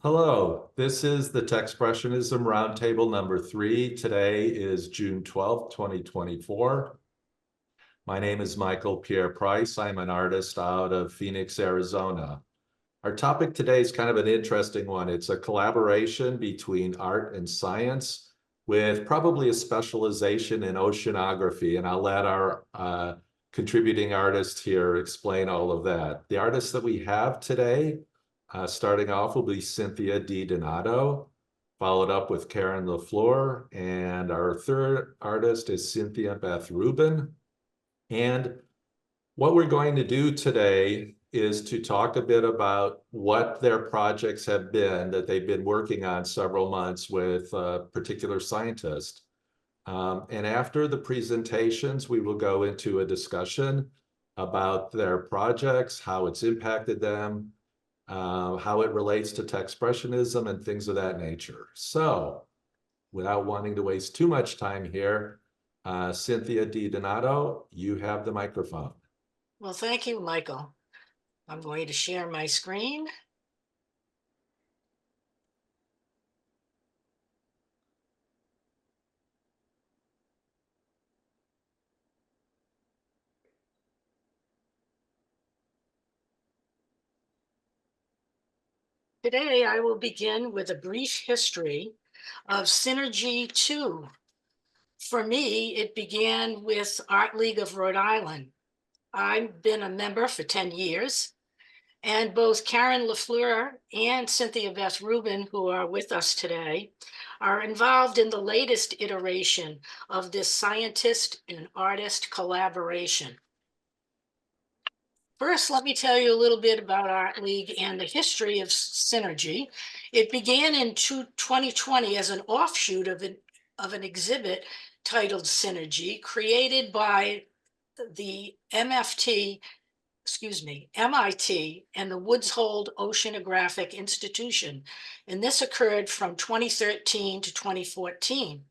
Hello, this is the Techspressionism Roundtable number 3. Today is June 12th, 2024. My name is Michael Pierre Price. I'm an artist out of Phoenix, Arizona. Our topic today is kind of an interesting one. It's a collaboration between art and science with probably a specialization in oceanography, and I'll let our contributing artist here explain all of that. The artists that we have today starting off will be Cynthia DiDonato, followed up with Karen LaFleur, and our third artist is Cynthia Beth Rubin. And what we're going to do today is to talk a bit about what their projects have been that they've been working on several months with a particular scientist. And after the presentations, we will go into a discussion about their projects, how it's impacted them, how it relates to Techspressionism and things of that nature. So without wanting to waste too much time here, Cynthia DiDonato, you have the microphone. Well, thank you, Michael. I'm going to share my screen. Today, I will begin with a brief history of Synergy 2. For me, it began with Art League of Rhode Island. I've been a member for 10 years, and both Karen LaFleur and Cynthia Beth Rubin, who are with us today, are involved in the latest iteration of this scientist and artist collaboration. First, let me tell you a little bit about Art League and the history of Synergy. It began in 2020 as an offshoot of an exhibit titled Synergy, created by the MIT and the Woods Hole Oceanographic Institution. And this occurred from 2013 to 2014.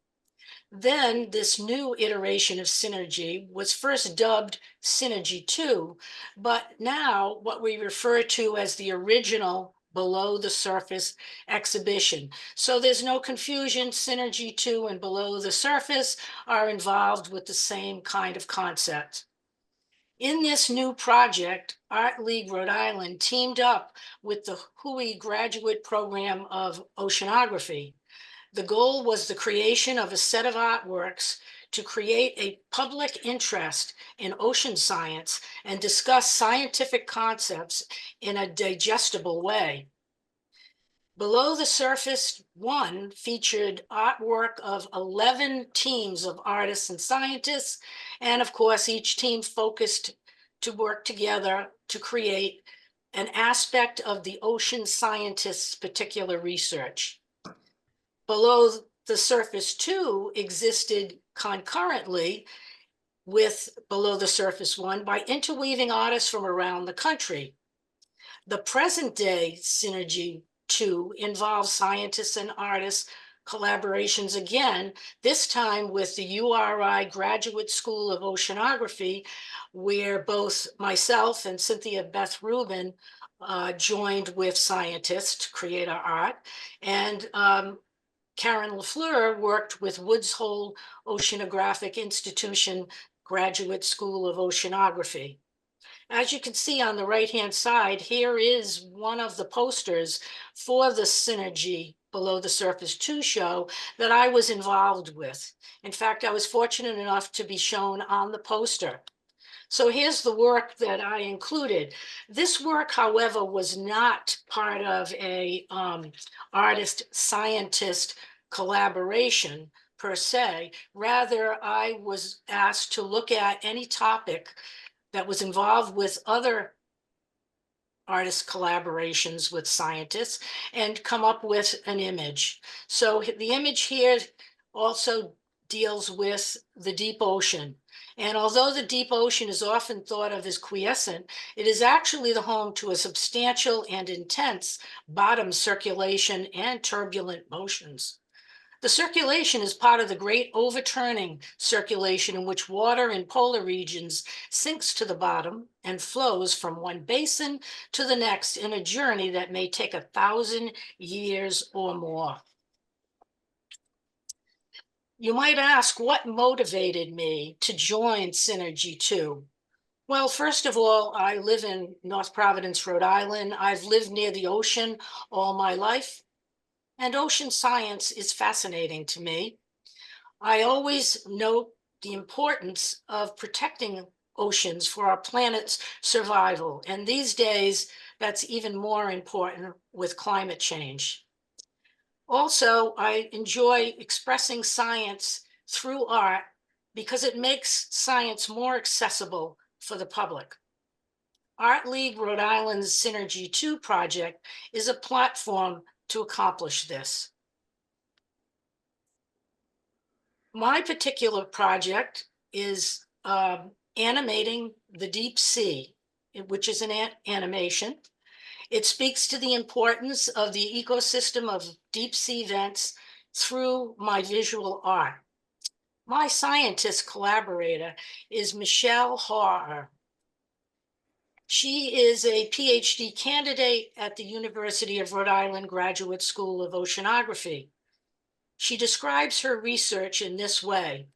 Then this new iteration of Synergy was first dubbed Synergy 2, but now what we refer to as the original Below the Surface exhibition. So there's no confusion. Synergy 2 and Below the Surface are involved with the same kind of concept. In this new project, Art League Rhode Island teamed up with the HUI graduate program of oceanography. The goal was the creation of a set of artworks to create a public interest in ocean science and discuss scientific concepts in a digestible way. Below the Surface 1 featured artwork of 11 teams of artists and scientists, and of course, each team focused to work together to create an aspect of the ocean scientist's particular research. Below the Surface 2 existed concurrently with Below the Surface 1 by interweaving artists from around the country. The present day Synergy 2 involves scientists and artists collaborations again, this time with the URI Graduate School of Oceanography, where both myself and Cynthia Beth Rubin joined with scientists to create our art. And Karen LaFleur worked with Woods Hole Oceanographic Institution Graduate School of Oceanography. As you can see on the right-hand side, here is one of the posters for the Synergy Below the Surface 2 show that I was involved with. In fact, I was fortunate enough to be shown on the poster. So here's the work that I included. This work, however, was not part of a artist-scientist collaboration per se. Rather, I was asked to look at any topic that was involved with other artist collaborations with scientists and come up with an image. So the image here also deals with the deep ocean. And although the deep ocean is often thought of as quiescent, it is actually the home to a substantial and intense bottom circulation and turbulent motions. The circulation is part of the great overturning circulation in which water in polar regions sinks to the bottom and flows from one basin to the next in a journey that may take 1,000 years or more. You might ask what motivated me to join Synergy 2. Well, first of all, I live in North Providence, Rhode Island. I've lived near the ocean all my life, and ocean science is fascinating to me. I always note the importance of protecting oceans for our planet's survival, and these days, that's even more important with climate change. Also, I enjoy expressing science through art because it makes science more accessible for the public. Art League Rhode Island's Synergy 2 project is a platform to accomplish this. My particular project is animating the deep sea, which is an animation. It speaks to the importance of the ecosystem of deep sea vents through my visual art. My scientist collaborator is Michelle Harrer. She is a PhD candidate at the University of Rhode Island Graduate School of Oceanography. She describes her research in this way.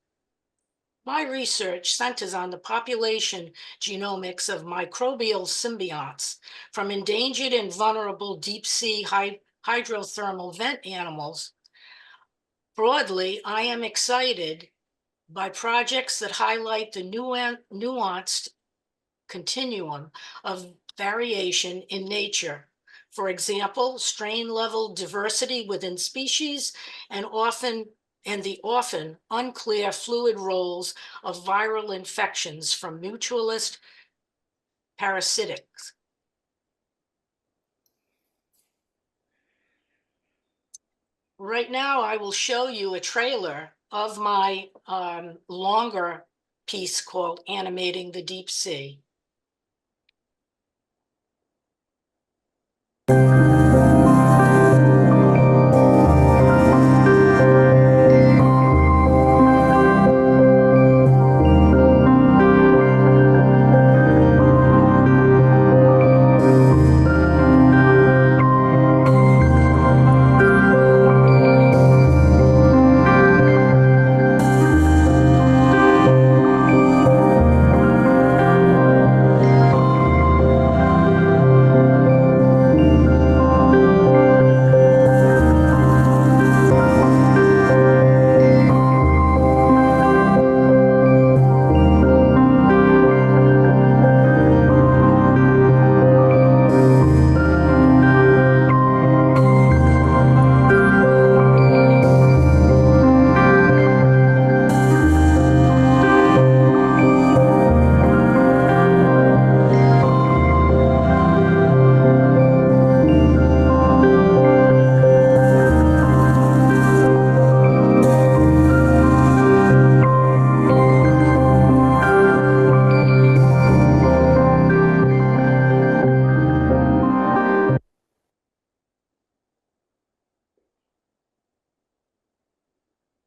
My research centers on the population genomics of microbial symbionts from endangered and vulnerable deep sea hydrothermal vent animals. Broadly, I am excited by projects that highlight the nuanced continuum of variation in nature. For example, strain level diversity within species and the often unclear fluid roles of viral infections from mutualist parasitics. Right now, I will show you a trailer of my longer piece called Animating the Deep Sea.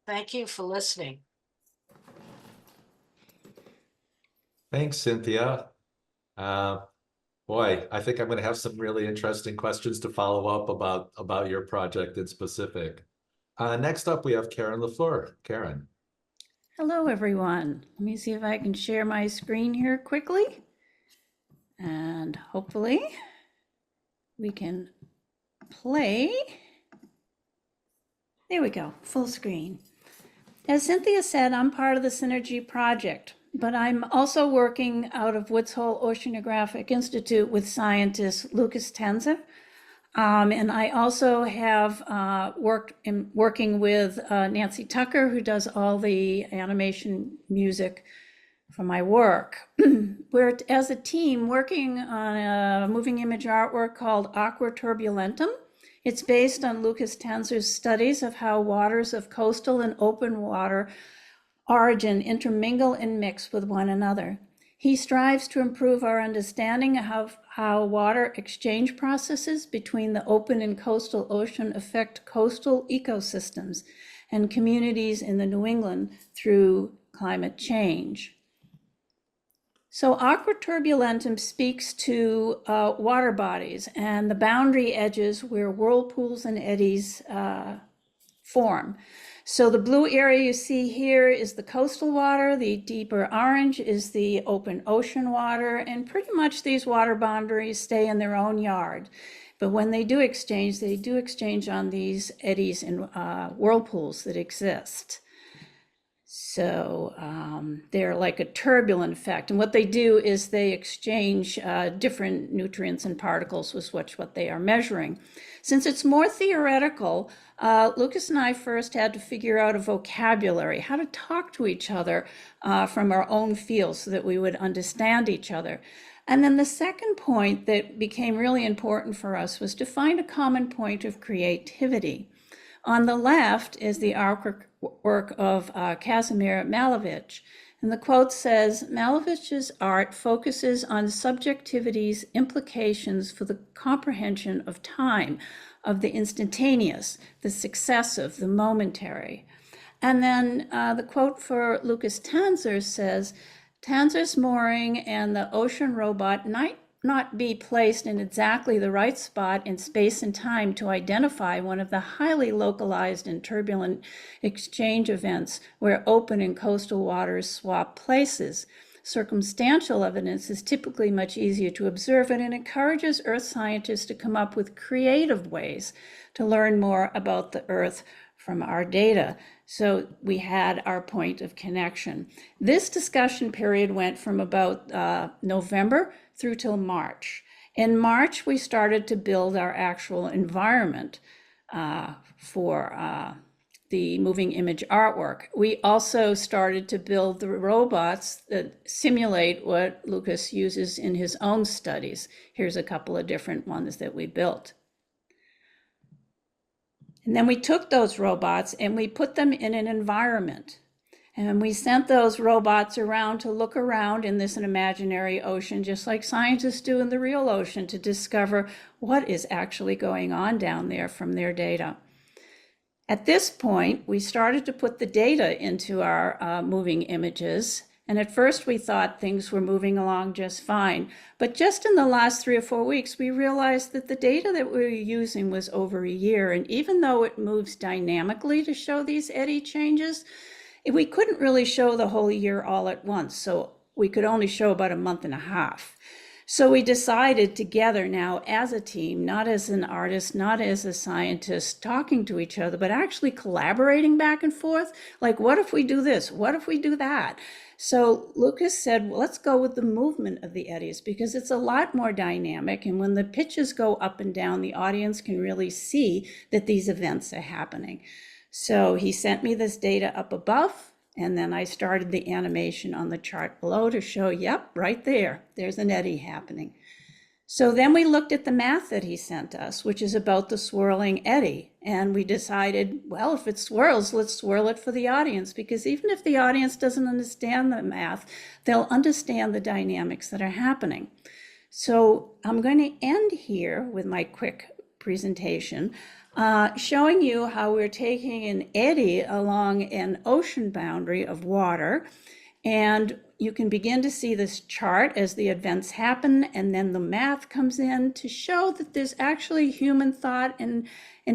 Thank you for listening. Thanks, Cynthia. Boy, I think I'm going to have some really interesting questions to follow up about your project in specific. Next up, we have Karen LaFleur. Karen. Hello, everyone. Let me see if I can share my screen here quickly. And hopefully we can play. There we go, full screen. As Cynthia said, I'm part of the Synergy project, but I'm also working out of Woods Hole Oceanographic Institute with scientist Lucas Tenzer. And I also have working with Nancy Tucker, who does all the animation music for my work. We're, as a team, working on a moving image artwork called Aqua Turbulentum. It's based on Lucas Tenzer's studies of how waters of coastal and open water origin intermingle and mix with one another. He strives to improve our understanding of how water exchange processes between the open and coastal ocean affect coastal ecosystems, and communities in the New England through climate change. So aquaturbulentum speaks to water bodies and the boundary edges where whirlpools and eddies form. So the blue area you see here is the coastal water, the deeper orange is the open ocean water, and pretty much these water boundaries stay in their own yard. But when they do exchange on these eddies and whirlpools that exist. So they're like a turbulent effect. And what they do is they exchange different nutrients and particles with what they are measuring. Since it's more theoretical, Lucas and I first had to figure out a vocabulary, how to talk to each other from our own fields so that we would understand each other. And then the second point that became really important for us was to find a common point of creativity. On the left is the artwork of Kazimir Malevich. And the quote says, "Malevich's art focuses on subjectivity's implications for the comprehension of time, of the instantaneous, the successive, the momentary." And then the quote for Lucas Tanzer says, "Tanzer's mooring and the ocean robot might not be placed in exactly the right spot in space and time to identify one of the highly localized and turbulent exchange events where open and coastal waters swap places. Circumstantial evidence is typically much easier to observe, and it encourages Earth scientists to come up with creative ways to learn more about the Earth from our data." So we had our point of connection. This discussion period went from about November through till March. In March, we started to build our actual environment for the moving image artwork. We also started to build the robots that simulate what Lucas uses in his own studies. Here's a couple of different ones that we built. And then we took those robots and we put them in an environment. And we sent those robots around to look around in this imaginary ocean, just like scientists do in the real ocean, to discover what is actually going on down there from their data. At this point, we started to put the data into our moving images. And at first we thought things were moving along just fine. But just in the last 3 or 4 weeks, we realized that the data that we were using was over a year. And even though it moves dynamically to show these eddy changes, we couldn't really show the whole year all at once. So we could only show about a month and a half. So we decided together now as a team, not as an artist, not as a scientist, talking to each other, but actually collaborating back and forth. Like, what if we do this? What if we do that? So Lucas said, well, let's go with the movement of the eddies because it's a lot more dynamic. And when the pitches go up and down, the audience can really see that these events are happening. So he sent me this data up above. And then I started the animation on the chart below to show, yep, right there, there's an eddy happening. So then we looked at the math that he sent us, which is about the swirling eddy. And we decided, well, if it swirls, let's swirl it for the audience, because even if the audience doesn't understand the math, they'll understand the dynamics that are happening. So I'm going to end here with my quick presentation. Showing you how we're taking an eddy along an ocean boundary of water, and you can begin to see this chart as the events happen, and then the math comes in to show that there's actually human thought and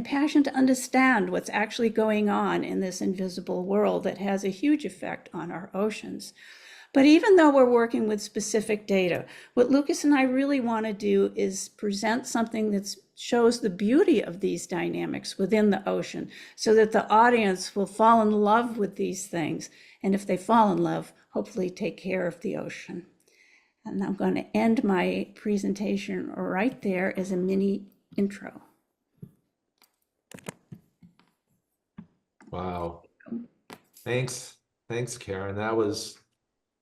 passion to understand what's actually going on in this invisible world that has a huge effect on our oceans. But even though we're working with specific data, what Lucas and I really want to do is present something that shows the beauty of these dynamics within the ocean so that the audience will fall in love with these things. And if they fall in love, hopefully take care of the ocean. And I'm going to end my presentation right there as a mini intro. Wow. Thanks, Karen. That was,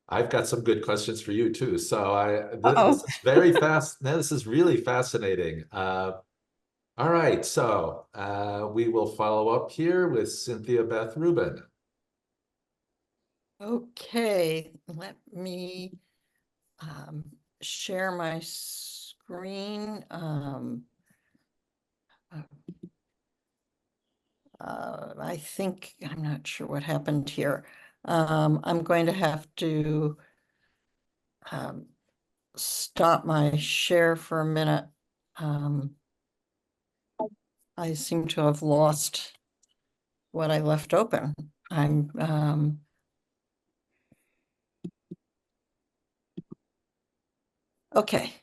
I've got some good questions for you too. So this is very fast. This is really fascinating. All right, so we will follow up here with Cynthia Beth Rubin. Okay, let me share my screen. I think, I'm not sure what happened here. I'm going to have to stop my share for a minute. I seem to have lost what I left open. Okay,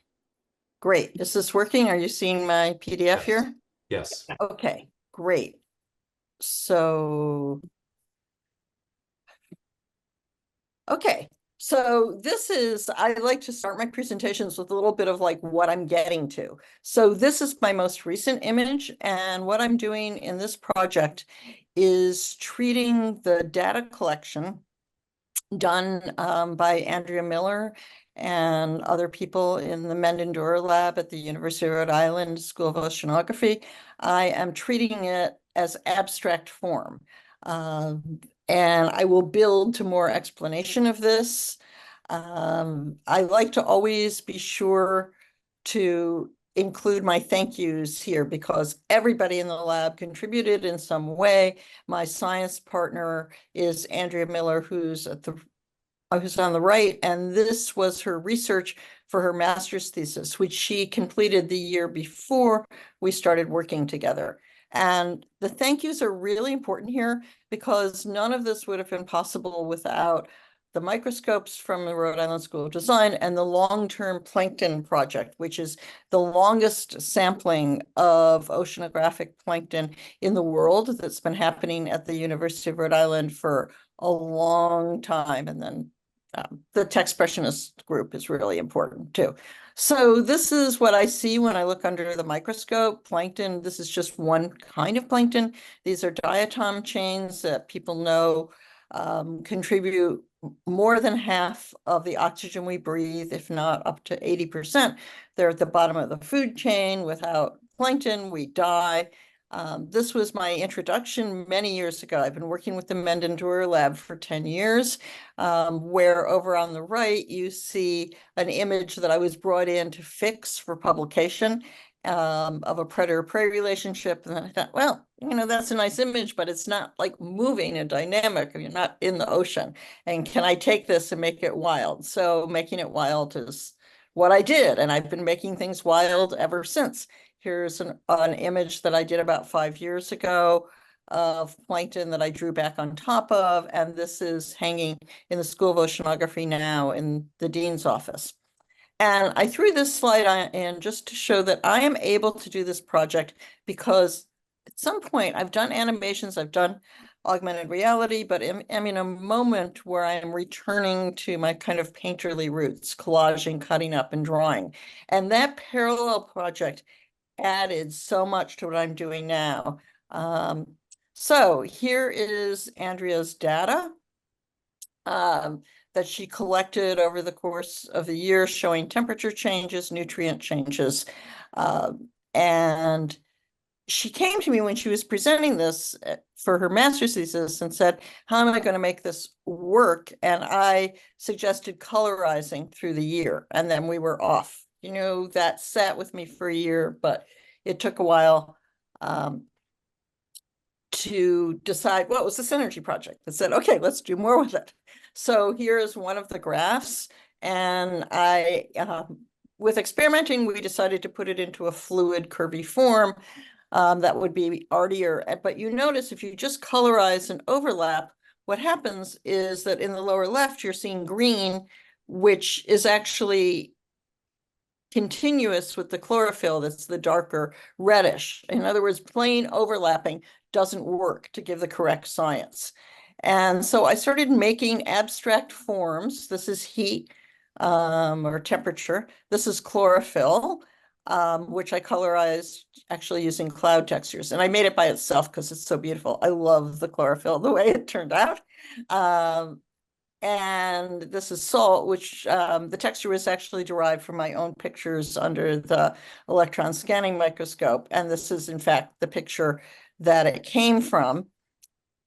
great. Is this working? Are you seeing my PDF Yes. here? Yes. Okay, great. So, okay. So this is, I like to start my presentations with a little bit of like what I'm getting to. So this is my most recent image, and what I'm doing in this project is treating the data collection done by Andrea Miller and other people in the Mendendura lab at the University of Rhode Island School of Oceanography. I am treating it as abstract form. And I will build to more explanation of this. I like to always be sure to include my thank yous here because everybody in the lab contributed in some way. My science partner is Andrea Miller, who's on the right, and this was her research for her master's thesis, which she completed the year before we started working together. And the thank yous are really important here because none of this would have been possible without the microscopes from the Rhode Island School of Design and the long-term plankton project, which is the longest sampling of oceanographic plankton in the world that's been happening at the University of Rhode Island for a long time. And then the Techspressionist group is really important too. So this is what I see when I look under the microscope. Plankton, this is just one kind of plankton. These are diatom chains that people know contribute more than half of the oxygen we breathe, if not up to 80%. They're at the bottom of the food chain. Without plankton, we die. This was my introduction many years ago. I've been working with the Mendendura lab for 10 years, where over on the right, you see an image that I was brought in to fix for publication of a predator-prey relationship. And then I thought, well, that's a nice image, but it's not like moving and dynamic. You're not in the ocean. And can I take this and make it wild? So making it wild is what I did. And I've been making things wild ever since. Here's an image that I did about 5 years ago of plankton that I drew back on top of. And this is hanging in the School of Oceanography now in the dean's office. And I threw this slide in just to show that I am able to do this project because at some point I've done animations, I've done augmented reality, but I'm in a moment where I am returning to my kind of painterly roots, collaging, cutting up, and drawing. And that parallel project added so much to what I'm doing now. So here is Andrea's data that she collected over the course of the year, showing temperature changes, nutrient changes. And she came to me when she was presenting this for her master's thesis and said, how am I going to make this work? And I suggested colorizing through the year, and then we were off. That sat with me for a year, but it took a while to decide what was the synergy project that said, okay, let's do more with it. So here is one of the graphs, and with experimenting, we decided to put it into a fluid curvy form that would be artier. But you notice if you just colorize and overlap, what happens is that in the lower left, you're seeing green, which is actually continuous with the chlorophyll, that's the darker reddish. In other words, plain overlapping doesn't work to give the correct science. And so I started making abstract forms. This is heat or temperature. This is chlorophyll, which I colorized actually using cloud textures. And I made it by itself because it's so beautiful. I love the chlorophyll, the way it turned out. And this is salt, which the texture was actually derived from my own pictures under the electron scanning microscope. And this is, in fact, the picture that it came from.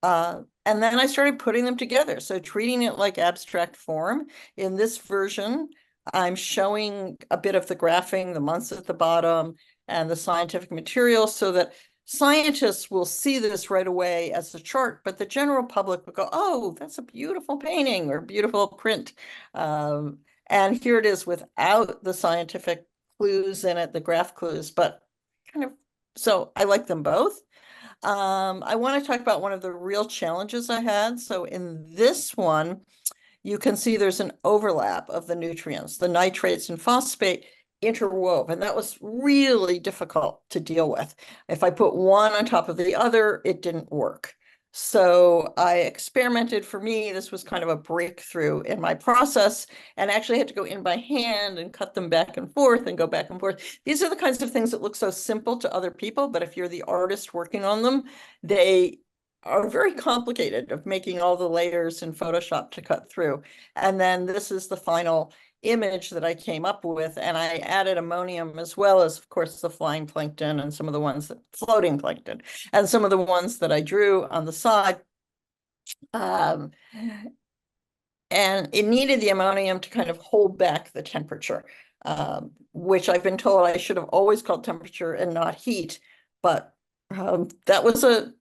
And then I started putting them together. So treating it like abstract form. In this version, I'm showing a bit of the graphing, the months at the bottom, and the scientific material so that scientists will see this right away as a chart, but the general public will go, oh, that's a beautiful painting or beautiful print. And here it is without the scientific clues in it, the graph clues, but kind of, so I like them both. I want to talk about one of the real challenges I had. So in this one, you can see there's an overlap of the nutrients, the nitrates and phosphate interwove, and that was really difficult to deal with. If I put one on top of the other, it didn't work. So I experimented. For me, this was kind of a breakthrough in my process, and actually had to go in by hand and cut them back and forth and go back and forth. These are the kinds of things that look so simple to other people, but if you're the artist working on them, they are very complicated of making all the layers in Photoshop to cut through. And then this is the final image that I came up with, and I added ammonium as well as, of course, the flying plankton and some of the ones that floating plankton and some of the ones that I drew on the side. And it needed the ammonium to kind of hold back the temperature, which I've been told I should have always called temperature and not heat, but that was it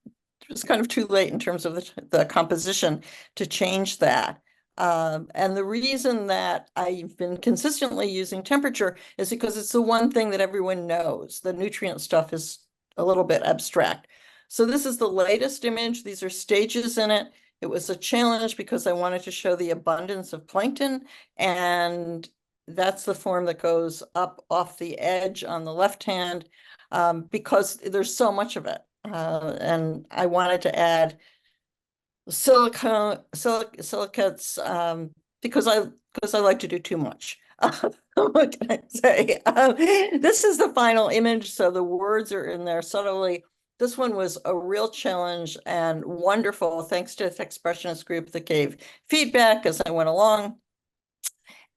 was kind of too late in terms of the composition to change that. And the reason that I've been consistently using temperature is because it's the one thing that everyone knows. The nutrient stuff is a little bit abstract. So this is the latest image. These are stages in it. It was a challenge because I wanted to show the abundance of plankton, and that's the form that goes up off the edge on the left hand, because there's so much of it. And I wanted to add silicates because I like to do too much. What can I say? This is the final image, so the words are in there subtly. This one was a real challenge and wonderful, thanks to the Techspressionist group that gave feedback as I went along.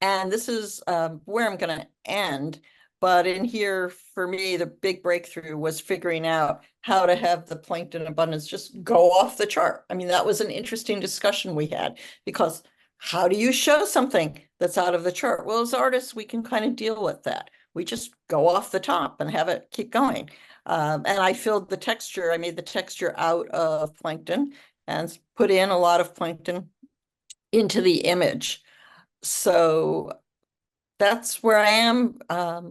And this is where I'm going to end. But in here, for me, the big breakthrough was figuring out how to have the plankton abundance just go off the chart. I mean, that was an interesting discussion we had, because how do you show something that's out of the chart? Well, as artists, we can kind of deal with that. We just go off the top and have it keep going. And I filled the texture. I made the texture out of plankton and put in a lot of plankton into the image. So that's where I am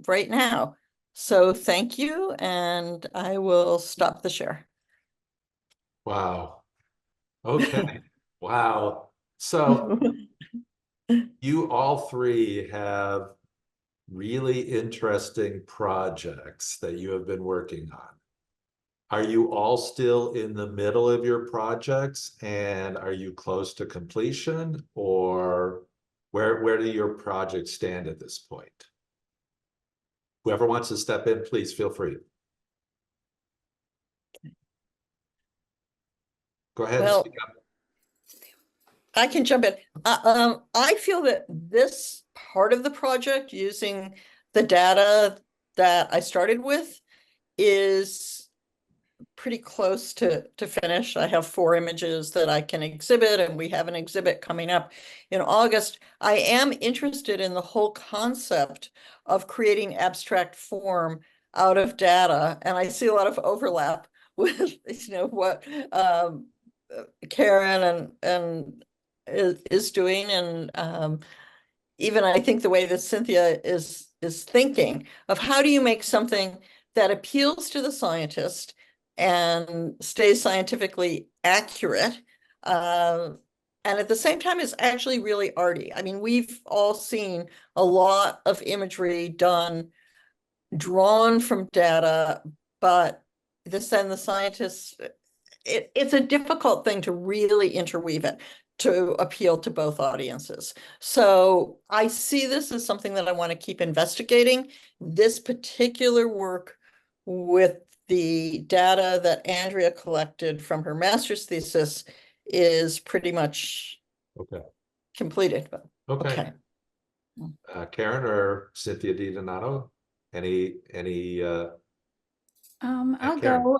right now. So thank you, and I will stop the share. Wow. Okay. Wow. So you all three have really interesting projects that you have been working on. Are you all still in the middle of your projects, and are you close to completion, or where do your projects stand at this point? Whoever wants to step in, please feel free. Go ahead. Well, speak up. I can jump in. I feel that this part of the project, using the data that I started with, is pretty close to finish. I have 4 images that I can exhibit, and we have an exhibit coming up in August. I am interested in the whole concept of creating abstract form out of data, and I see a lot of overlap with what Karen and is doing, and even I think the way that Cynthia is thinking of how do you make something that appeals to the scientist and stays scientifically accurate, and at the same time is actually really arty. I mean, we've all seen a lot of imagery drawn from data, but then the scientists, it's a difficult thing to really interweave it to appeal to both audiences. So I see this as something that I want to keep investigating. This particular work with the data that Andrea collected from her master's thesis is pretty much completed. Okay. Karen or Cynthia DiDonato, any I'll Karen. go.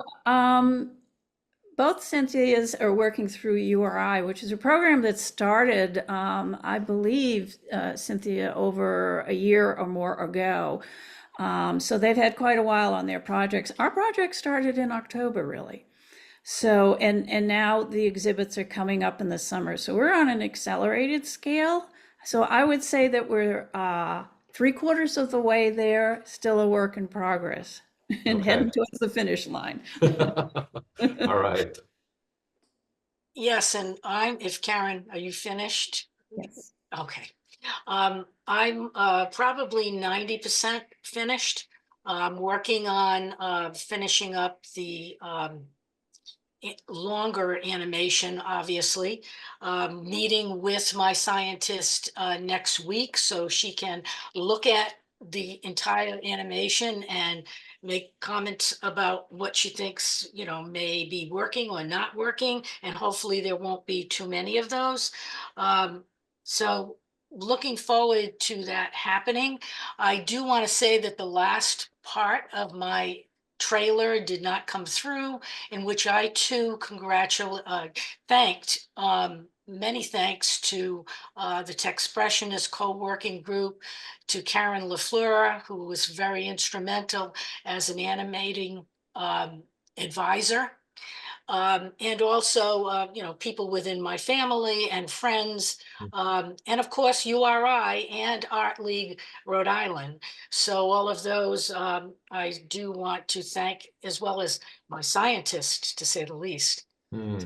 Both Cynthias are working through URI, which is a program that started, I believe, Cynthia, over a year or more ago. So they've had quite a while on their projects. Our project started in October, really. So, and now the exhibits are coming up in the summer. So we're on an accelerated scale. So I would say that we're 3/4 of the way there, still a work in progress, and Okay. heading towards the finish line. All right. Yes, and if Karen, are you finished? Yes. Okay. I'm probably 90% finished. I'm working on finishing up the longer animation, obviously. Meeting with my scientist next week so she can look at the entire animation and make comments about what she thinks, may be working or not working, and hopefully there won't be too many of those. So looking forward to that happening. I do want to say that the last part of my trailer did not come through, in which I too thanked, many thanks to the Techspressionist co-working group, to Karen LaFleur, who was very instrumental as an animating advisor. And also, people within my family and friends, and of course, URI and Art League Rhode Island. So all of those I do want to thank, as well as my scientist, to say the least. Hmm.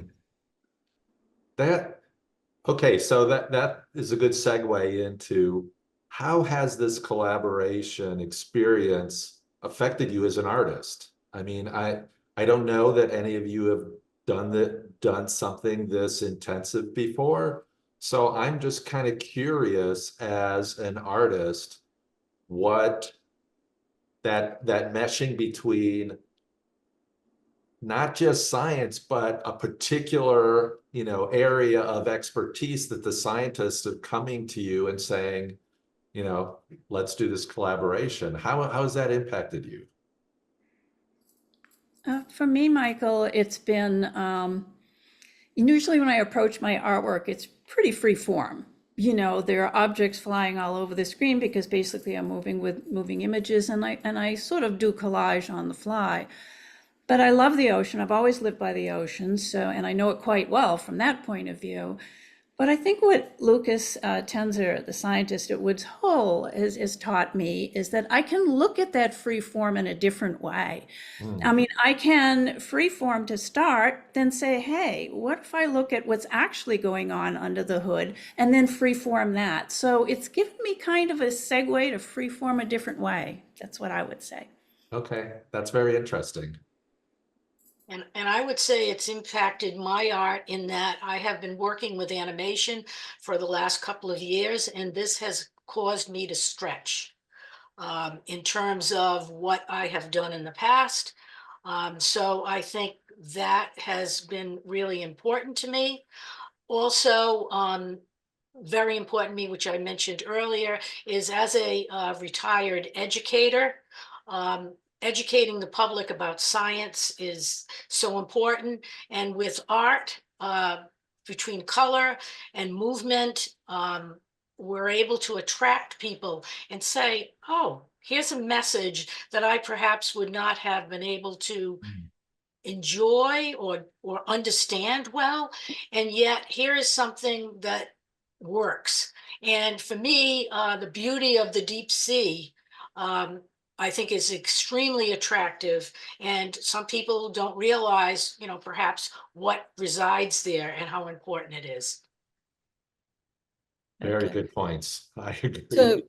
Okay, so that is a good segue into how has this collaboration experience affected you as an artist? I mean, I don't know that any of you have done something this intensive before. So I'm just kind of curious as an artist, what that meshing between not just science, but a particular, area of expertise that the scientists are coming to you and saying, let's do this collaboration. How has that impacted you? For me, Michael, it's been usually when I approach my artwork, it's pretty free form. There are objects flying all over the screen because basically I'm moving with moving images, and I sort of do collage on the fly. But I love the ocean. I've always lived by the ocean, and I know it quite well from that point of view. But I think what Lucas Tenzer, the scientist at Woods Hole, has taught me is that I can look at that free form in a different way. I mean, I can free form to start, then say, hey, what if I look at what's actually going on under the hood, and then free form that? So it's given me kind of a segue to free form a different way. That's what I would say. Okay, that's very interesting. And I would say it's impacted my art in that I have been working with animation for the last couple of years, and this has caused me to stretch in terms of what I have done in the past. So I think that has been really important to me. Also, very important to me, which I mentioned earlier, is as a retired educator, educating the public about science is so important. And with art, between color and movement, we're able to attract people and say, oh, here's a message that I perhaps would not have been able to enjoy or understand well, and yet here is something that works. And for me, the beauty of the deep sea, I think, is extremely attractive, and some people don't realize, perhaps what resides there and how important it is. Very Okay. good points. I agree. So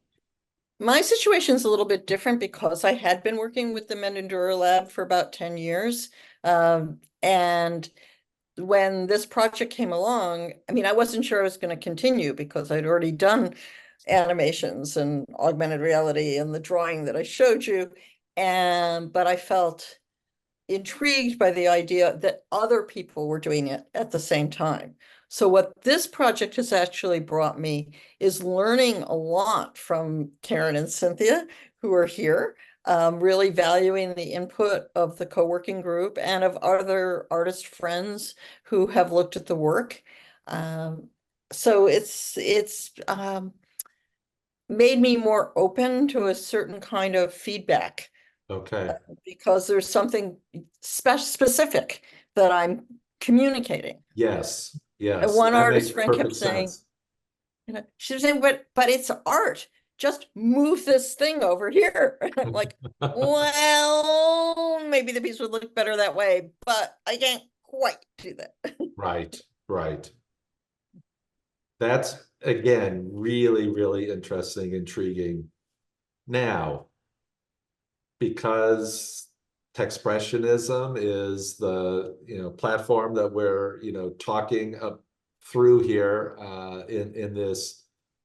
my situation is a little bit different because I had been working with the Mendendura Lab for about 10 years. And when this project came along, I mean, I wasn't sure I was going to continue because I'd already done animations and augmented reality and the drawing that I showed you. But I felt intrigued by the idea that other people were doing it at the same time. So what this project has actually brought me is learning a lot from Karen and Cynthia, who are here, really valuing the input of the co-working group and of other artist friends who have looked at the work. So it's made me more open to a certain kind of feedback Okay, because there's something specific that I'm communicating. yes, And yes, one that makes artist friend kept perfect saying, sense. she was saying, but it's art. Just move this thing over here. I'm like, well, maybe the piece would look better that way, but I can't quite do that. Right, right. That's, again, really, really interesting, intriguing. Now, because Techspressionism is the, platform that we're, talking up through here in this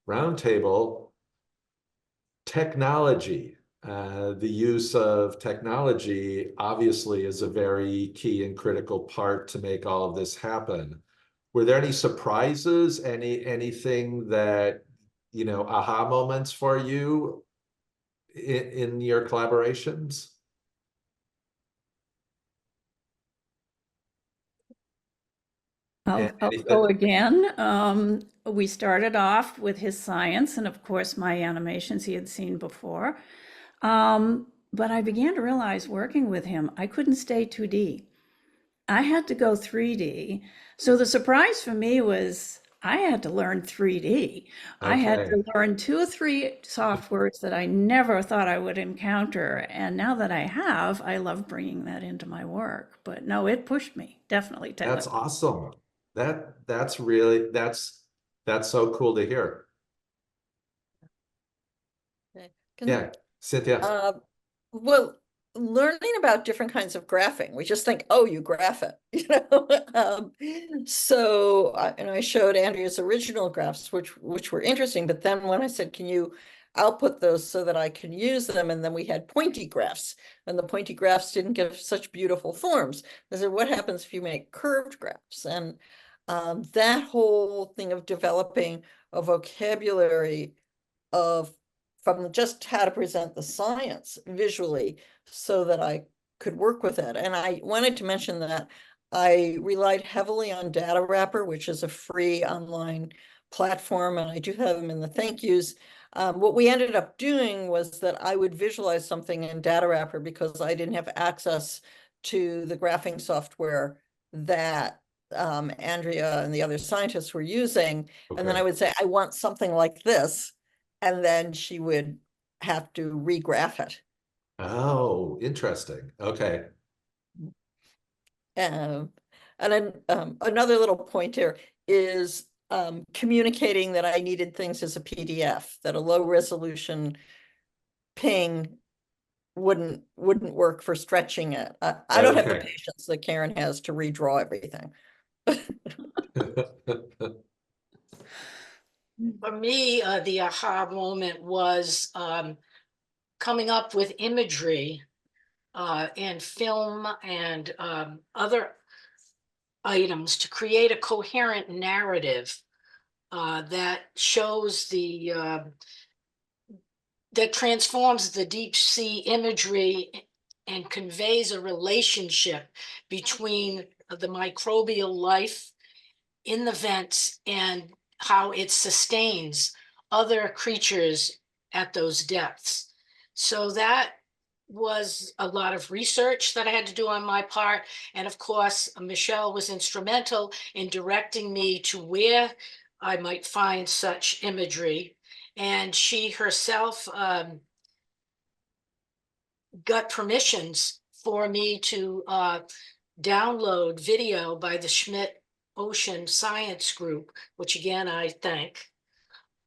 roundtable, technology, the use of technology obviously is a very key and critical part to make all of this happen. Were there any surprises, anything that, aha moments for you in your collaborations? I'll Anything? go again. We started off with his science and of course my animations he had seen before. But I began to realize working with him, I couldn't stay 2D. I had to go 3D. So the surprise for me was I had to learn 3D. I had Okay, to learn 2 or 3 softwares that I never thought I would encounter. And now that I have, I love bringing that into my work. But no, it pushed me, definitely that's technically. awesome. That's really, that's so cool to hear. Can, Yeah, Cynthia. uh, well, learning about different kinds of graphing, we just think, oh, you graph it, and I showed Andrea's original graphs, which were interesting. But then when I said, can you output those so that I can use them? And then we had pointy graphs, and the pointy graphs didn't give such beautiful forms. I said, what happens if you make curved graphs? And that whole thing of developing a vocabulary of from just how to present the science visually so that I could work with it. And I wanted to mention that I relied heavily on Data Wrapper, which is a free online platform, and I do have them in the thank yous. What we ended up doing was that I would visualize something in Data Wrapper because I didn't have access to the graphing software that Andrea and the other scientists were using. And then I Okay. would say, I want something like this. And then she would have to regraph it. Oh, interesting. Okay. And then another little point here is communicating that I needed things as a PDF, that a low resolution ping wouldn't work for stretching it. I don't have the Okay. patience that Karen has to redraw everything. For me, the aha moment was coming up with imagery and film and other items to create a coherent narrative that shows that transforms the deep sea imagery and conveys a relationship between the microbial life in the vents and how it sustains other creatures at those depths. So that was a lot of research that I had to do on my part. And of course, Michelle was instrumental in directing me to where I might find such imagery. And she herself got permissions for me to download video by the Schmidt Ocean Science Group, which again, I thank,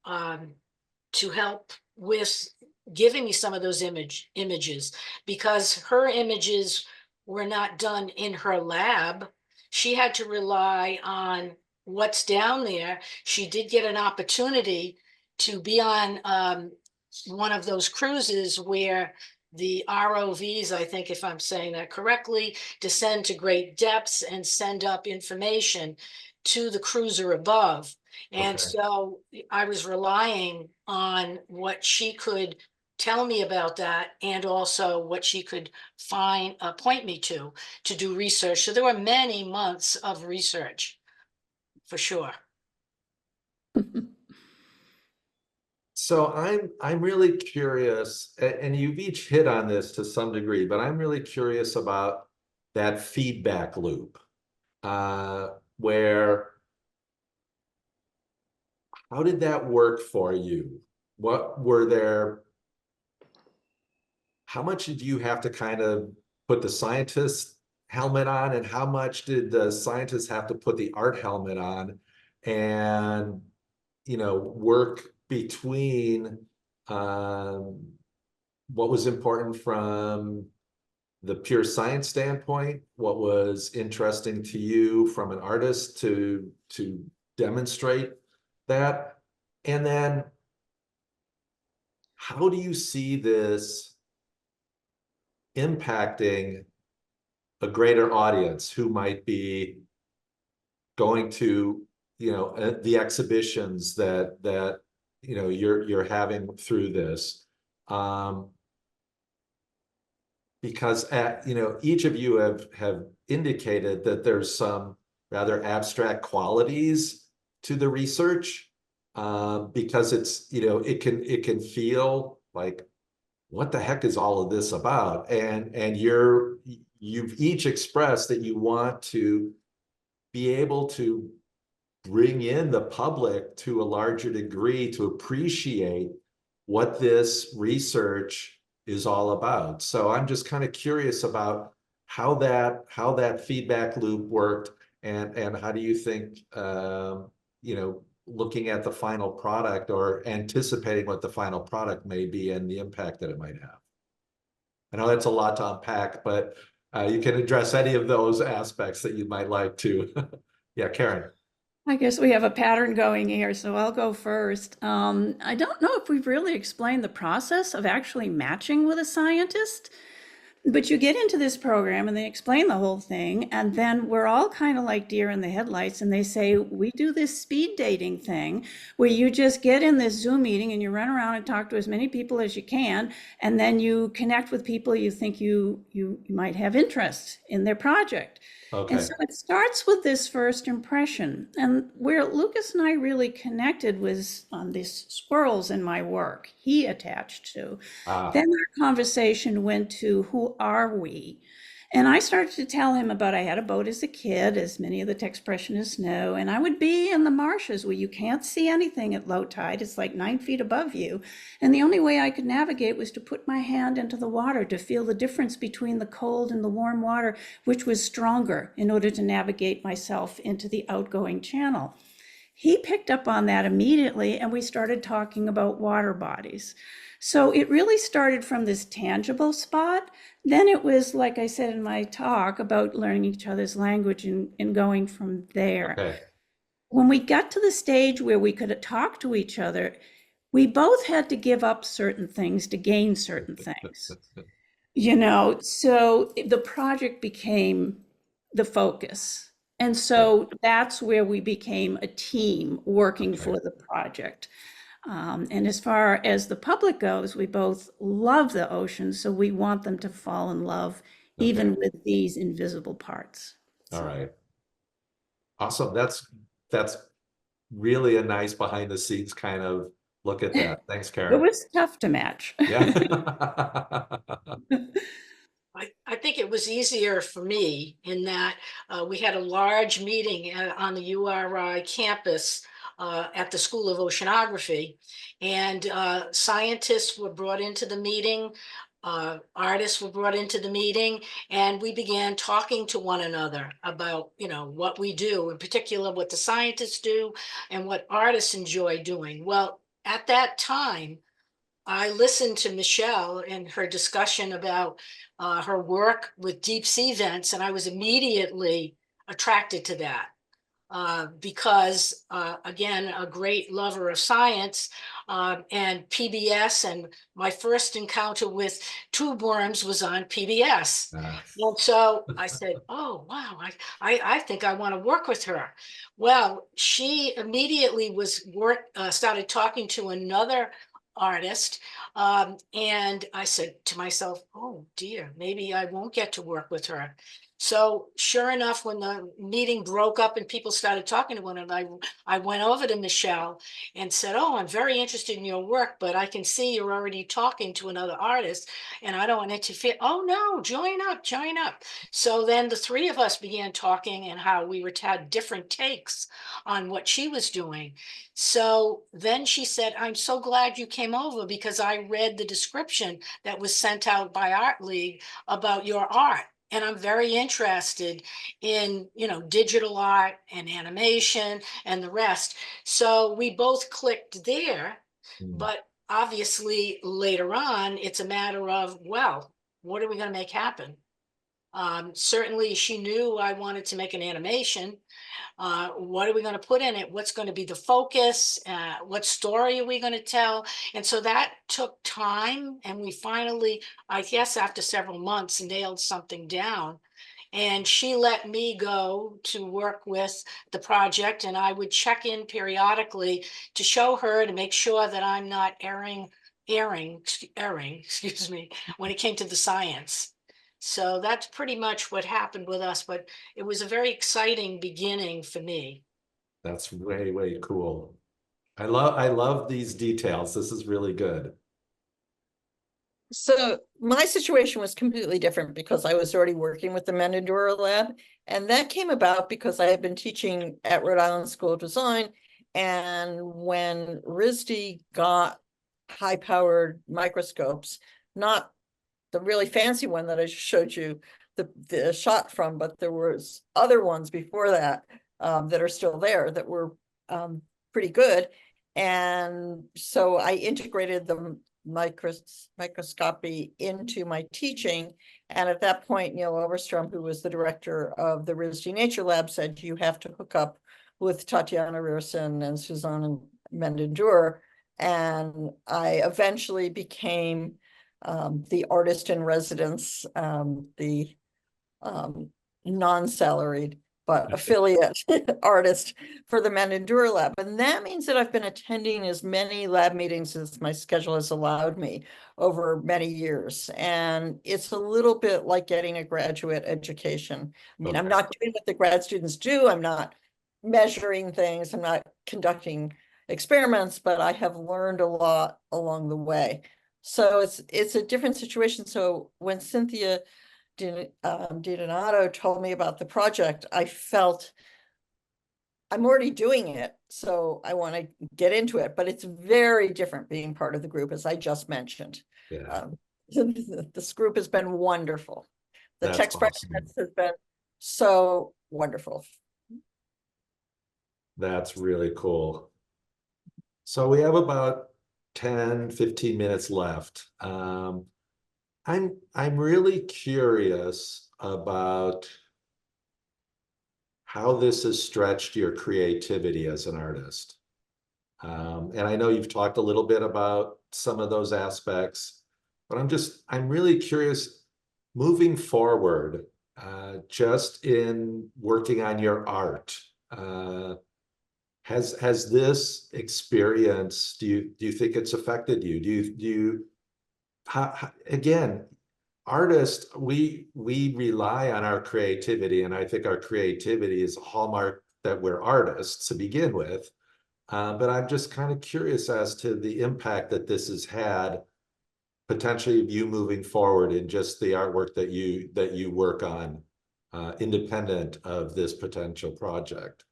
to help with giving me some of those images, because her images were not done in her lab. She had to rely on what's down there. She did get an opportunity to be on one of those cruises where the ROVs, I think if I'm saying that correctly, descend to great depths and send up information to the cruiser above. And Okay. so I was relying on what she could tell me about that, and also what she could point me to do research. So there were many months of research, for sure. So I'm really curious, and you've each hit on this to some degree, but I'm really curious about that feedback loop, where how did that work for you? What were there? How much did you have to kind of put the scientist helmet on, and how much did the scientists have to put the art helmet on, and work between what was important from the pure science standpoint, what was interesting to you from an artist to demonstrate that, and then how do you see this impacting a greater audience who might be going to the exhibitions that you're having through this, because each of you have indicated that there's some rather abstract qualities to the research, because it's it can feel like, what the heck is all of this about? And you've each expressed that you want to be able to bring in the public to a larger degree to appreciate what this research is all about. So I'm just kind of curious about how that feedback loop worked, and how do you think looking at the final product or anticipating what the final product may be and the impact that it might have. I know that's a lot to unpack, but you can address any of those aspects that you might like to. Yeah, Karen. I guess we have a pattern going here, so I'll go first. I don't know if we've really explained the process of actually matching with a scientist, but you get into this program and they explain the whole thing, and then we're all kind of like deer in the headlights, and they say, we do this speed dating thing where you just get in this Zoom meeting and you run around and talk to as many people as you can, and then you connect with people you think you might have interest in their project. Okay. And so it starts with this first impression. And where Lucas and I really connected was on these squirrels in my work he attached to. Then our conversation went to, who are we? And I started to tell him about, I had a boat as a kid, as many of the Techspressionists know, and I would be in the marshes where you can't see anything at low tide. It's like 9 feet above you. And the only way I could navigate was to put my hand into the water to feel the difference between the cold and the warm water, which was stronger, in order to navigate myself into the outgoing channel. He picked up on that immediately, and we started talking about water bodies. So it really started from this tangible spot. Then it was, like I said in my talk, about learning each other's language and going from there. Okay. When we got to the stage where we could talk to each other, we both had to give up certain things to gain certain things. So the project became the focus. And so that's where we became a team working for the project. And as far as the public goes, we both love the ocean, so we want them to fall in love, even with these invisible parts. All right. Awesome. That's really a nice behind the scenes kind of look at that. Thanks, Karen. It was tough to match. Yeah. I think it was easier for me in that we had a large meeting on the URI campus at the School of Oceanography, and scientists were brought into the meeting, artists were brought into the meeting, and we began talking to one another about, what we do, in particular what the scientists do and what artists enjoy doing. Well, at that time, I listened to Michelle and her discussion about her work with deep sea vents, and I was immediately attracted to that. Because again, a great lover of science and PBS, and my first encounter with tube worms was on PBS. And so I said, oh, wow, I think I want to work with her. Well, she immediately started talking to another artist, and I said to myself, oh dear, maybe I won't get to work with her. So sure enough, when the meeting broke up and people started talking to one another, I went over to Michelle and said, oh, I'm very interested in your work, but I can see you're already talking to another artist and I don't want to interfere. Oh no, join up, join up. So then the three of us began talking and how we had different takes on what she was doing. So then she said, I'm so glad you came over because I read the description that was sent out by Art League about your art. And I'm very interested in, digital art and animation and the rest. So we both clicked there, but obviously later on, it's a matter of, well, what are we going to make happen? Certainly she knew I wanted to make an animation. What are we going to put in it? What's going to be the focus? What story are we going to tell? And so that took time. And we finally, I guess after several months, nailed something down. And she let me go to work with the project. And I would check in periodically to show her, to make sure that I'm not erring, excuse me, when it came to the science. So that's pretty much what happened with us, but it was a very exciting beginning for me. That's way, way cool. I love these details. This is really good. So my situation was completely different because I was already working with the Menendora Lab. And that came about because I had been teaching at Rhode Island School of Design. And when RISD got high-powered microscopes, not the really fancy one that I showed you the shot from, but there was other ones before that that are still there that were pretty good. And so I integrated the microscopy into my teaching. And at that point, Neil Overstrom, who was the director of the RISD Nature Lab, said, you have to hook up with Tatiana Rierson and Suzanne Mendendur. And I eventually became the artist in residence, the non-salaried but affiliate artist for the Menendura Lab. And that means that I've been attending as many lab meetings as my schedule has allowed me over many years. And it's a little bit like getting a graduate education. I mean, I'm not doing what the grad students do. I'm not measuring things. I'm not conducting experiments, but I have learned a lot along the way. So it's a different situation. So when Cynthia DiDonato told me about the project, I felt I'm already doing it, so I want to get into it, but it's very different being part of the group, as I just mentioned. Yeah. This group has been wonderful. The Techspressionist has been so wonderful. That's really cool. So we have about 10, 15 minutes left. I'm really curious about how this has stretched your creativity as an artist. And I know you've talked a little bit about some of those aspects, but I'm really curious moving forward, just in working on your art. Has this experience, do you think it's affected you? Do you again, artists, we rely on our creativity, and I think our creativity is a hallmark that we're artists to begin with. But I'm just kind of curious as to the impact that this has had, potentially of you moving forward in just the artwork that you work on, independent of this potential project.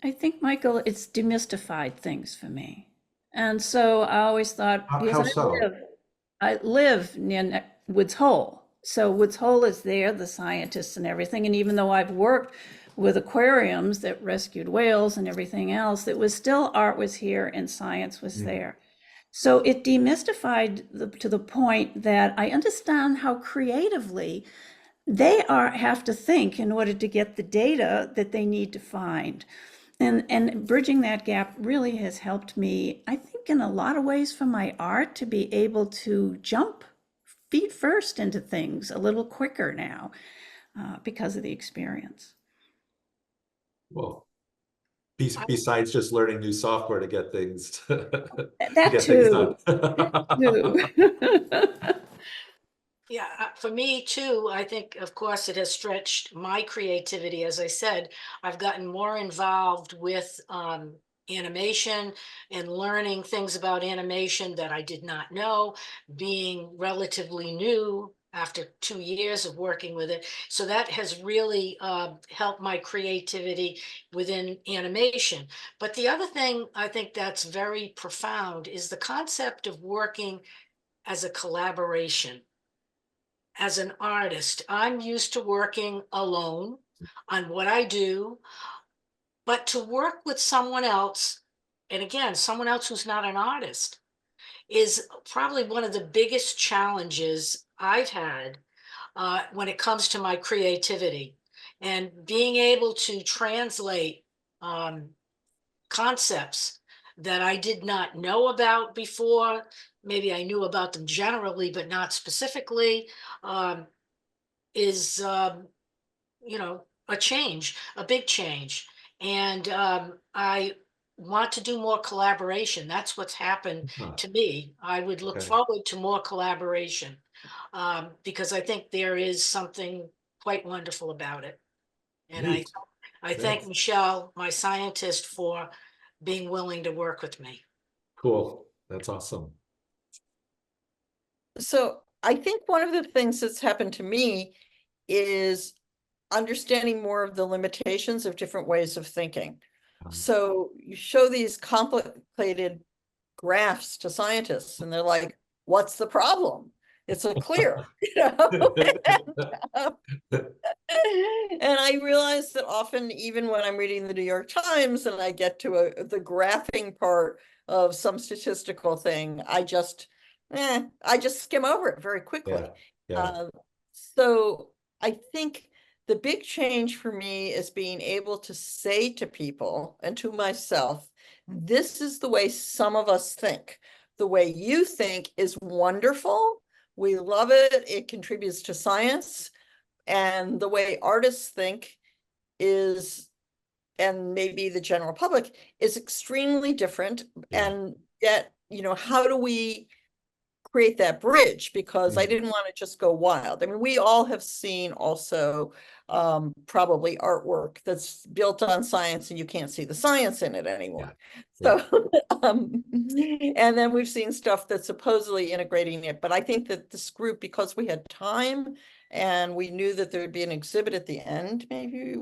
I think, Michael, it's demystified things for me. And so I always thought, because How so? I live near Woods Hole. So Woods Hole is there, the scientists and everything. And even though I've worked with aquariums that rescued whales and everything else, it was still art was here and science was there. So it demystified to the point that I understand how creatively they have to think in order to get the data that they need to find. And bridging that gap really has helped me, I think, in a lot of ways for my art to be able to jump feet first into things a little quicker now because of the experience. Well, besides just learning new software to get things That too. done. Yeah, for me too, I think, of course, it has stretched my creativity. As I said, I've gotten more involved with animation and learning things about animation that I did not know, being relatively new after 2 years of working with it. So that has really helped my creativity within animation. But the other thing I think that's very profound is the concept of working as a collaboration. As an artist, I'm used to working alone on what I do, but to work with someone else, and again, someone else who's not an artist, is probably one of the biggest challenges I've had when it comes to my creativity. And being able to translate concepts that I did not know about before, maybe I knew about them generally, but not specifically, is a change, a big change. And I want to do more collaboration. That's what's happened Huh, to me. I would look okay. forward to more collaboration because I think there is something quite wonderful about it. And Neat. I thank Thanks. Michelle, my scientist, for being willing to work with me. Cool. That's awesome. So I think one of the things that's happened to me is understanding more of the limitations of different ways of thinking. So you show these complicated graphs to scientists and they're like, what's the problem? It's a clear, And I realize that often, even when I'm reading the New York Times and I get to the graphing part of some statistical thing, I just skim over it very quickly. Yeah. So I think the big change for me is being able to say to people and to myself, this is the way some of us think. The way you think is wonderful. We love it. It contributes to science. And the way artists think is, and maybe the general public, is extremely different. Yeah. And yet, how do we create that bridge? Because I Mm. didn't want to just go wild. I mean, we all have seen also probably artwork that's built on science and you can't see the science in it anymore. Yeah. So, and then we've seen stuff that's supposedly integrating it. But I think that this group, because we had time and we knew that there would be an exhibit at the end, maybe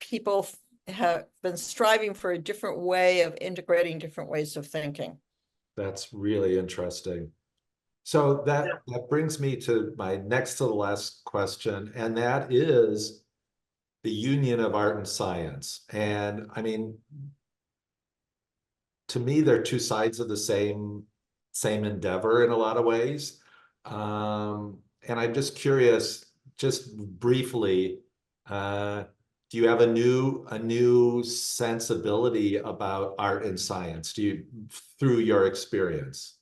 people have been striving for a different way of integrating different ways of thinking. That's really interesting. So that brings me to my next to the last question, and that is the union of art and science. And I mean, to me, they're two sides of the same endeavor in a lot of ways. And I'm just curious, just briefly, do you have a new sensibility about art and science? Through your experience?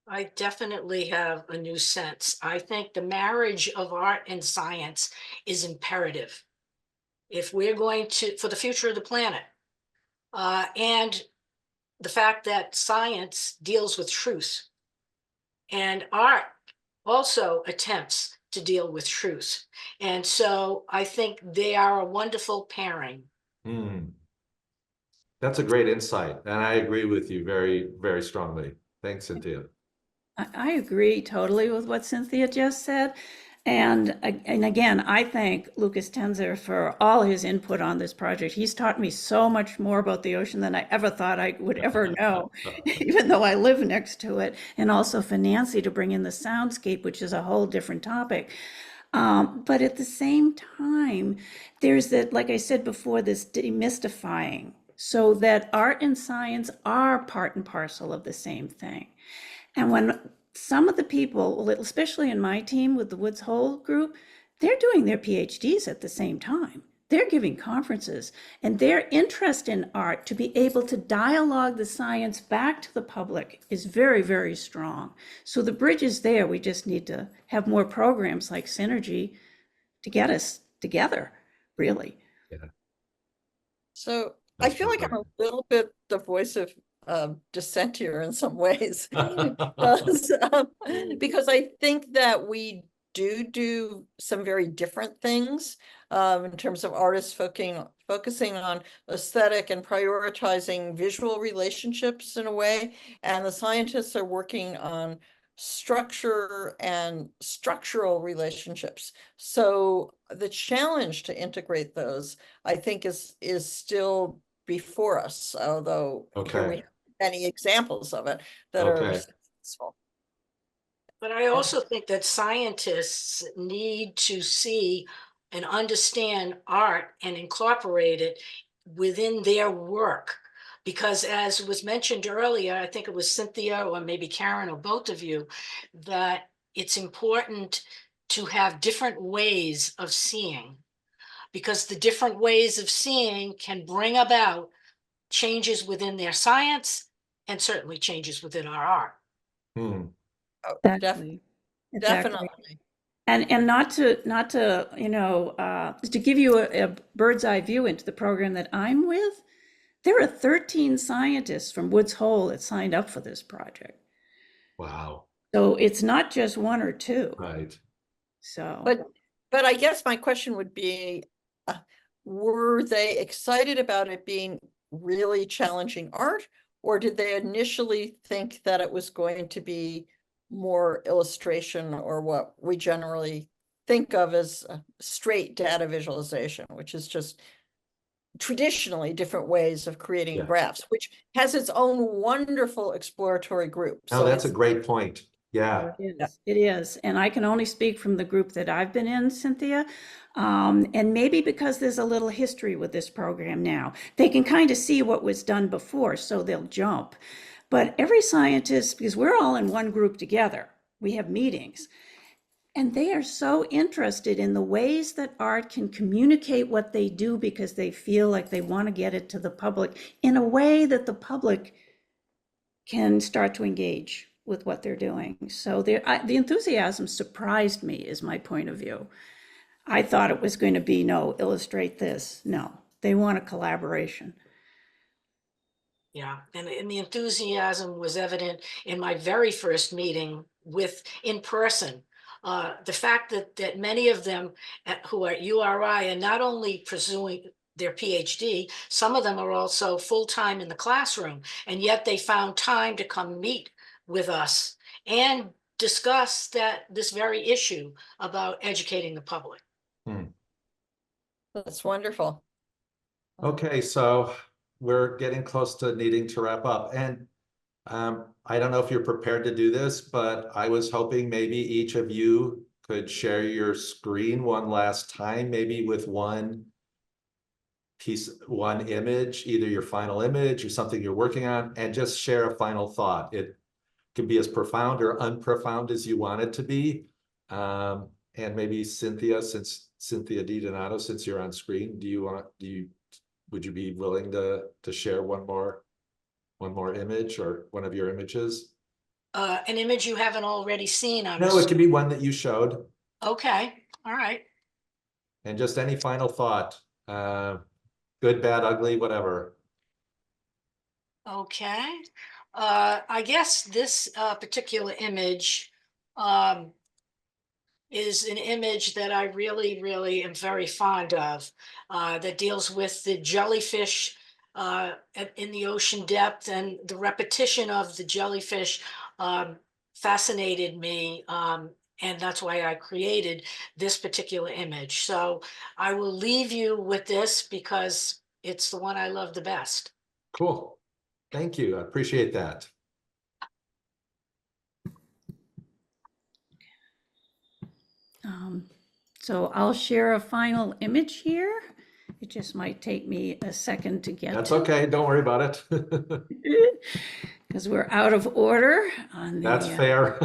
I definitely have a new sense. I think the marriage of art and science is imperative if we're going to, for the future of the planet. And the fact that science deals with truth and art also attempts to deal with truth. And so I think they are a wonderful pairing. Hmm. That's a great insight, and I agree with you very, very strongly. Thanks, Cynthia. I agree totally with what Cynthia just said. And again, I thank Lucas Tenzer for all his input on this project. He's taught me so much more about the ocean than I ever thought I would ever know, even though I live next to it. And also for Nancy to bring in the soundscape, which is a whole different topic. But at the same time, there's that, like I said before, this demystifying, so that art and science are part and parcel of the same thing. And when some of the people, especially in my team with the Woods Hole group, they're doing their PhDs at the same time. They're giving conferences, and their interest in art to be able to dialogue the science back to the public is very, very strong. So the bridge is there. We just need to have more programs like Synergy to get us together, really. Yeah, So I that's feel like I'm perfect. a little bit the voice of dissent here in some ways. Because I think that we do some very different things in terms of artists focusing on aesthetic and prioritizing visual relationships in a way, and the scientists are working on structure and structural relationships. So the challenge to integrate those, I think, is still before us, although here we Okay, have many examples of it that are okay, successful. But I also think that scientists need to see and understand art and incorporate it within their work. Because as was mentioned earlier, I think it was Cynthia or maybe Karen or both of you, that it's important to have different ways of seeing, because the different ways of seeing can bring about changes within their science and certainly changes within our art. hmm, Oh, Exactly. Exactly. definitely. And not to, you know, to give you a bird's eye view into the program that I'm with, there are 13 scientists from Woods Hole that signed up for this project. wow, So it's not just one or two. right. So, But I guess my question would be, were they excited about it being really challenging art, or did they initially think that it was going to be more illustration, or what we generally think of as straight data visualization, which is just traditionally different ways of creating Yeah. graphs, which has its own wonderful exploratory group. Oh, So that's a it's great point. Yeah, it is. It is. And I can only speak from the group that I've been in, Cynthia. And maybe because there's a little history with this program now, they can kind of see what was done before, so they'll jump. But every scientist, because we're all in one group together, we have meetings, and they are so interested in the ways that art can communicate what they do because they feel like they want to get it to the public in a way that the public can start to engage with what they're doing. So the enthusiasm surprised me, is my point of view. I thought it was going to be, no, illustrate this. No, they want a collaboration. Yeah, and the enthusiasm was evident in my very first meeting with in person. The fact that many of them who are at URI are not only pursuing their PhD, some of them are also full-time in the classroom, and yet they found time to come meet with us and discuss this very issue about educating the public. hmm. that's wonderful. Okay, so we're getting close to needing to wrap up. And I don't know if you're prepared to do this, but I was hoping maybe each of you could share your screen one last time, maybe with one image, either your final image or something you're working on, and just share a final thought. It can be as profound or unprofound as you want it to be. And maybe Cynthia DiDonato, since you're on screen, would you be willing to share one more image or one of your images? An image you haven't already seen, No, it could be one that you showed. Okay, all right. And just any final thought, good, bad, ugly, whatever. Okay. I guess this particular image is an image that I really, really am very fond of, that deals with the jellyfish in the ocean depth, and the repetition of the jellyfish fascinated me. And that's why I created this particular image. So I will leave you with this because it's the one I love the best. Cool. Thank you. I appreciate that. So I'll share a final image here. It just might take me a second to get That's to, okay. Don't worry about it. because we're out of order on the. That's fair.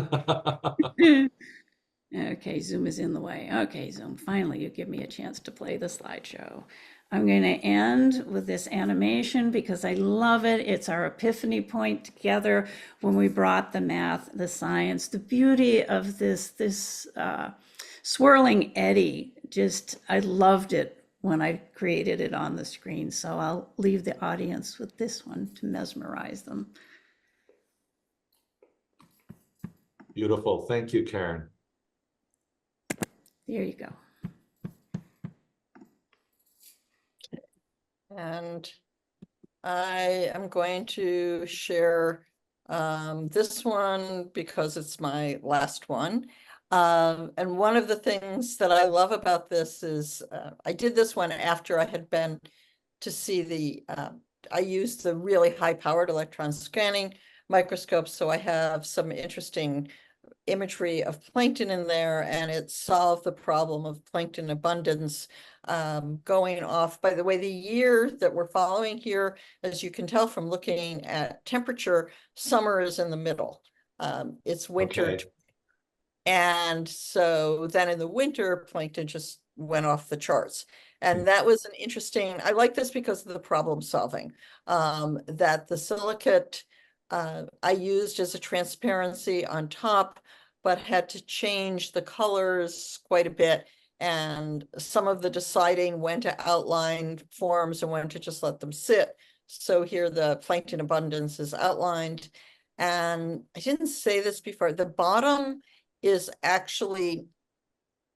Okay, Zoom is in the way. Okay, Zoom, finally you give me a chance to play the slideshow. I'm going to end with this animation because I love it. It's our epiphany point together when we brought the math, the science, the beauty of this swirling eddy. Just, I loved it when I created it on the screen. So I'll leave the audience with this one to mesmerize them. Beautiful. Thank you, Karen. There you go. And I am going to share this one because it's my last one. And one of the things that I love about this is I did this one after I had been to see the, I used the really high-powered electron scanning microscope, so I have some interesting imagery of plankton in there, and it solved the problem of plankton abundance going off. By the way, the year that we're following here, as you can tell from looking at temperature, summer is in the middle. It's winter. Okay. And so then in the winter, plankton just went off the charts. And that was an interesting, I like this because of the problem solving, that the silicate I used as a transparency on top, but had to change the colors quite a bit. And some of the deciding when to outline forms and when to just let them sit. So here the plankton abundance is outlined. And I didn't say this before, the bottom is actually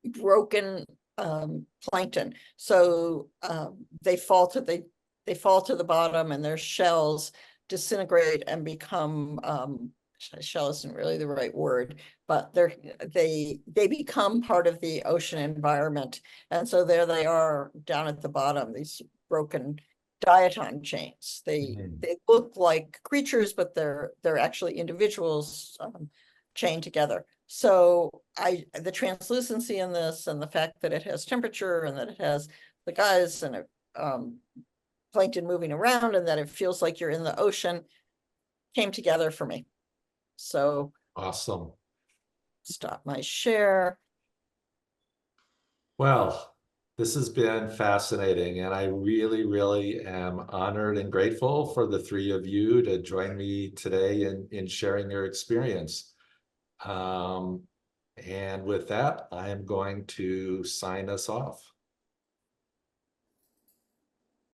broken plankton. So they fall to the bottom, and their shells disintegrate and become shell isn't really the right word, but they become part of the ocean environment. And so there they are down at the bottom, these broken diatom chains. They look like creatures, but they're actually individuals chained together. So the translucency in this, and the fact that it has temperature, and that it has the guys and plankton moving around, and that it feels like you're in the ocean, came together for me. So Awesome. stop my share. Well, this has been fascinating, and I really, really am honored and grateful for the three of you to join me today in sharing your experience. And with that, I am going to sign us off.